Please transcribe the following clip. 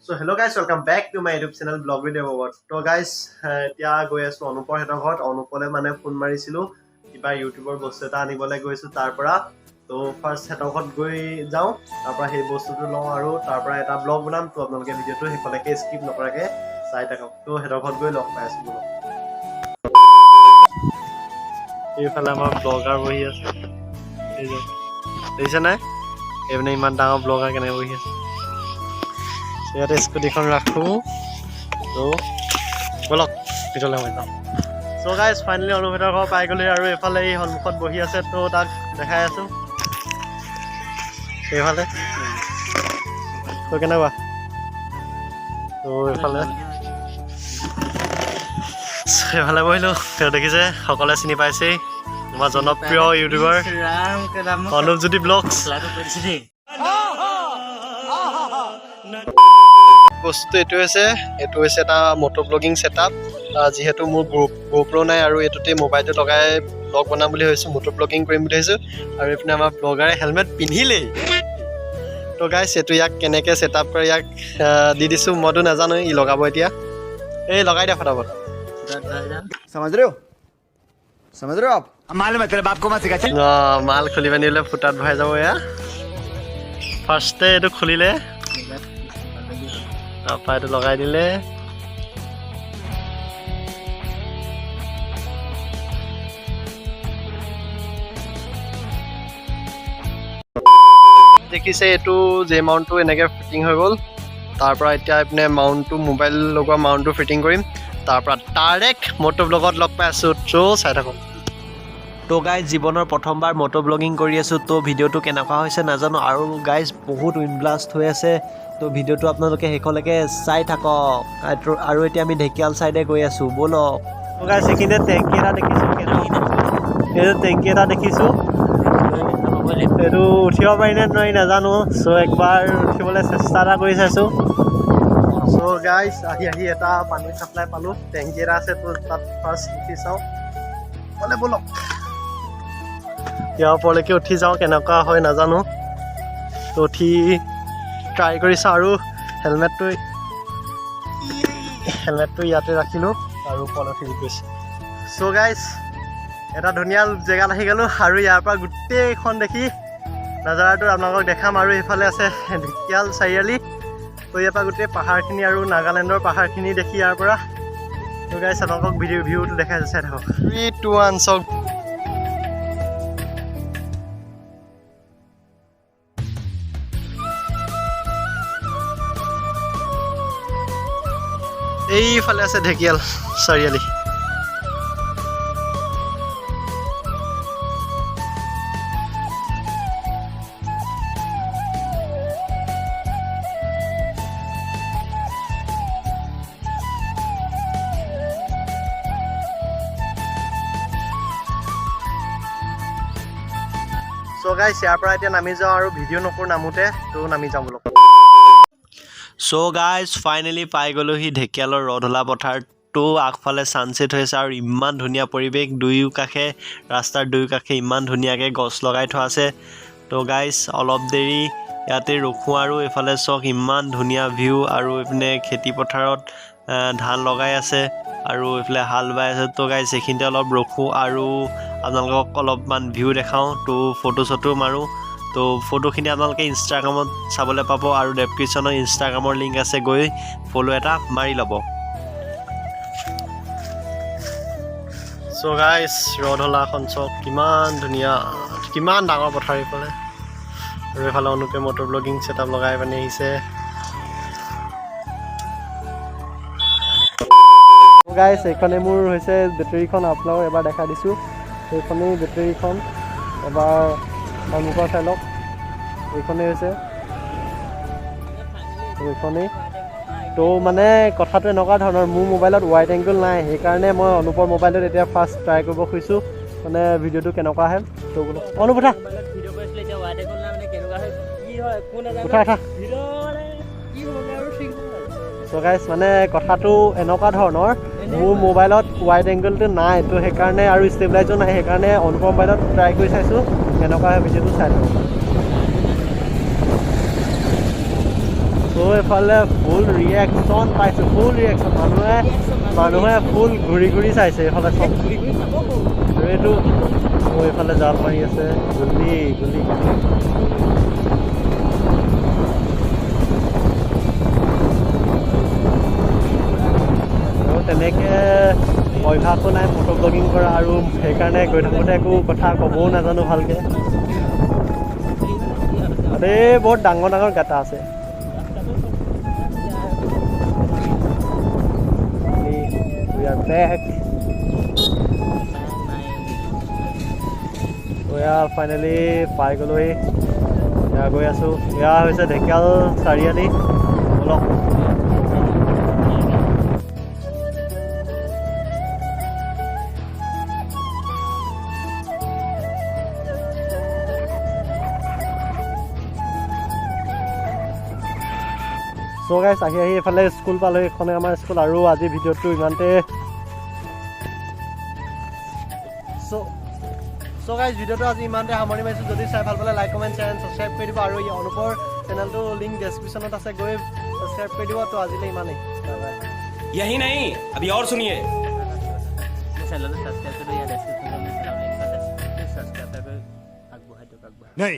So hello guys, welcome back to my YouTube channel Blog Video Over. So guys, এতিয়া গৈ আছো অনুপৰ হেতৰ ঘৰত অনুপলে মানে ফোন মাৰিছিলো কিবা ইউটিউবৰ বস্তু এটা আনিবলৈ গৈছো তাৰ পৰা তো ফাৰ্স্ট হেতৰ ঘৰত গৈ যাও তাৰ পৰা সেই বস্তুটো লওঁ আৰু তাৰ পৰা এটা ব্লগ বনাম তো আপোনালোকে ভিডিওটো হেকলৈকে স্কিপ নকৰাকে চাই থাকক তো হেতৰ ঘৰত গৈ লগ পাই আছো বলো এইফালে আমাৰ ব্লগাৰ বহি আছে এই যে দেখিছে নাই এনে ইমান ডাঙৰ ব্লগাৰ কেনে বহি আছে ইয়াতে স্কুটিখন ৰাখো তো বলক ভিতৰলৈ মই যাওঁ সো গাইজ ফাইনেলি অনুভেতৰ ঘৰ পাই গ'লো আৰু এফালে এই সন্মুখত বহি আছে তো তাক দেখাই আছো এইফালে তো কেনেকুৱা তো এইফালে বহিলো তেওঁ দেখিছে সকলোৱে চিনি পাইছে আমাৰ জনপ্ৰিয় ইউটিউবাৰ অনুপজ্যোতি ব্লগছ বস্তু এইটো হৈছে এটা মোটোব্লগিং সেটআপ যেহেতু মোৰ GoPro নাই আৰু এটোতে মোবাইলটো লগাই ব্লগ বনাম বুলি ভাবিছো মোটোব্লগিং কৰিম বুলি ভাবিছো আৰু এপিনে আমাৰ ব্লগাৰে হেলমেট পিন্ধিলে তো গাইস এটো ইয়াক কেনেকে সেটআপ কৰে ইয়াক দি দিছো মইতো নাজানো ই লগাব এতিয়া এই লগাই দিয়া ফটাফট समझ रहे हो आप मालूम है तेरे बाप को मत सिखा माल खुली बनिले फुटात भय যাব या ফার্স্টে এটো খুলিলে আপা এটো লগাই দিলে দেখিছে এটো যে মাউন্টটো এনেকে ফিটিং হৈ গল তাৰ পৰা এতিয়া আপনি মাউন্টটো মোবাইল লগোৱা মাউন্টটো ফিটিং কৰিম তাৰ পৰা ডাইৰেক্ট মোটোব্লগত লগ পাই আছো তো চাই থাকক তো গাইজ জীৱনৰ প্ৰথমবাৰ মোটোব্লগিং কৰি আছো তো ভিডিওটো কেনেকুৱা হৈছে নাজানো আৰু গাইজ বহুত উইণ্ড ব্লাষ্ট হৈ আছে তো ভিডিওটো আপোনালোকে হেকলৈকে চাই থাকক আৰু এতিয়া আমি ঢেকিয়াল সাইডে গৈ আছো বলক তো গাইজ এখিনে টেংকি এটা দেখিছো এই টেংকি এটা দেখিছো এটো উঠিব পাৰি নে নোৱাৰি নাজানো সো একবাৰ উঠিবলৈ চেষ্টা এটা কৰি চাইছো সো গাইজ আহি এটা পানী সাপ্লাই পালো টেংকি এটা আছে তো তাত ফাৰ্স্ট উঠি চাও বলে বলক ইয়াৰ ওপৰলৈকে উঠি যাওঁ কেনেকুৱা হয় নাজানো তো উঠি ট্ৰাই কৰিছোঁ আৰু হেলমেটটো ইয়াতে ৰাখিলোঁ আৰু ওপৰত উঠি গৈছোঁ চ' গাইজ এটা ধুনীয়া জেগাত আহি গ'লোঁ আৰু ইয়াৰ পৰা গোটেইখন দেখি নাজাৰাটো আপোনালোকক দেখাম আৰু এইফালে আছে ঢেকিয়াল চাৰিআলি তো ইয়াৰ পৰা গোটেই পাহাৰখিনি আৰু নাগালেণ্ডৰ পাহাৰখিনি দেখি ইয়াৰ পৰা তো গাইজ আপোনালোকক ভিউটো দেখাই চাই থাকক 3, 2, 1 চক এইফালে আছে ঢেকিয়াল চাৰিআলি সো গাইস ইয়াৰ পৰা এতিয়া নামি যাওঁ আৰু ভিডিও নকৰো নামোতে তো নামি যাওঁ বলক সো গাইজ ফাইনেলি পাই গ'লোহি ঢেকিয়ালৰ ৰধলা পথাৰটো আগফালে ছানছেট হৈছে আৰু ইমান ধুনীয়া পৰিৱেশ ৰাস্তাৰ দুয়ো কাষে ইমান ধুনীয়াকৈ গছ লগাই থোৱা আছে তো গাইজ অলপ দেৰি ইয়াতে ৰখোঁ আৰু এইফালে চক ইমান ধুনীয়া ভিউ আৰু এইপিনে খেতি পথাৰত ধান লগাই আছে আৰু এইফালে হাল বাই আছে তো গাইজ এইখিনিতে অলপ ৰখোঁ আৰু আপোনালোকক অলপমান ভিউ দেখাওঁ তো ফটো মাৰোঁ তো ফটোখিনি আপোনালোকে ইনষ্টাগ্ৰামত চাবলৈ পাব আৰু ডেছক্ৰিপশ্যনত ইনষ্টাগ্ৰামৰ লিংক আছে গৈ ফলো এটা মাৰি ল'ব চ' গাইজ ৰধলাখন চক কিমান ধুনীয়া কিমান ডাঙৰ পথাৰ এইফালে আৰু এইফালে অনুপে মোটোব্লগিং ছেটআপ লগাই পানি আহিছে গাইজ এইখনে মোৰ হৈছে বেটেৰীখন আপোনালোকক এবাৰ দেখাই দিছোঁ সেইখনেই বেটেৰীখন এবাৰ সন্মুখৰ চাই লওক এইখনেই হৈছে এইখনেই তো মানে কথাটো এনেকুৱা ধৰণৰ মোৰ মোবাইলত ৱাইড এংগল নাই সেইকাৰণে মই অনুপৰ মোবাইলত এতিয়া ফাৰ্ষ্ট ট্ৰাই কৰিব খুজিছোঁ মানে ভিডিঅ'টো কেনেকুৱা আহে তো বোলো অনুপ উঠা চ' গাইজ মানে কথাটো এনেকুৱা ধৰণৰ মোৰ মোবাইলত ৱাইড এংগলটো নাই তো সেইকাৰণে আৰু ষ্টেবিলাইজো নাই সেইকাৰণে অনুপৰ মোবাইলত ট্ৰাই কৰি চাইছোঁ কেনেকুৱা হয় ভিডিঅ'টো চাই থাকক তো এইফালে ফুল ৰিয়েকশ্যন পাইছোঁ, ফুল ৰিয়েকশ্যন। মানুহে ফুল ঘূৰি ঘূৰি চাইছে এইফালে চব। এইটো মোৰ এইফালে জাল মাৰি আছে, গুলি গুলি গুলি। আৰু তেনেকৈ অভ্যাসো নাই ফটো ব্লগিং কৰা, আৰু সেইকাৰণে গৈ থাকোঁতে একো কথা ক'বও নাজানো ভালকৈ। তাতে বহুত ডাঙৰ ডাঙৰ গাঁতা আছে। We are back. ফাইনেলি পাই গ'লোহি। এয়া গৈ আছোঁ। এয়া হৈছে ঢেকিয়াল চাৰিআলি। বলক। চ' গাইছ, আহি এইফালে স্কুল পালোঁ। এইখনে আমাৰ স্কুল। আৰু আজি ভিডিঅ'টো ইমানতে। চ' গাইছ, ভিডিঅ'টো আজি ইমানতে সামৰণি মাৰিছোঁ। যদি চাই ভাল পালে like comment share and subscribe কৰি দিব। আৰু এই অনুপৰ চেনেলটো লিংক ডেছক্ৰিপশ্যনত আছে, গৈ ছাবস্ক্ৰাইব কৰি দিব। তো আজিলৈ ইমানেই। यही नहीं, अभी और सुनिए। चैनल को सब्सक्राइब करो या डिस्क्रिप्शन में लिंक है, सब्सक्राइब करके आगे बढ़ो। नहीं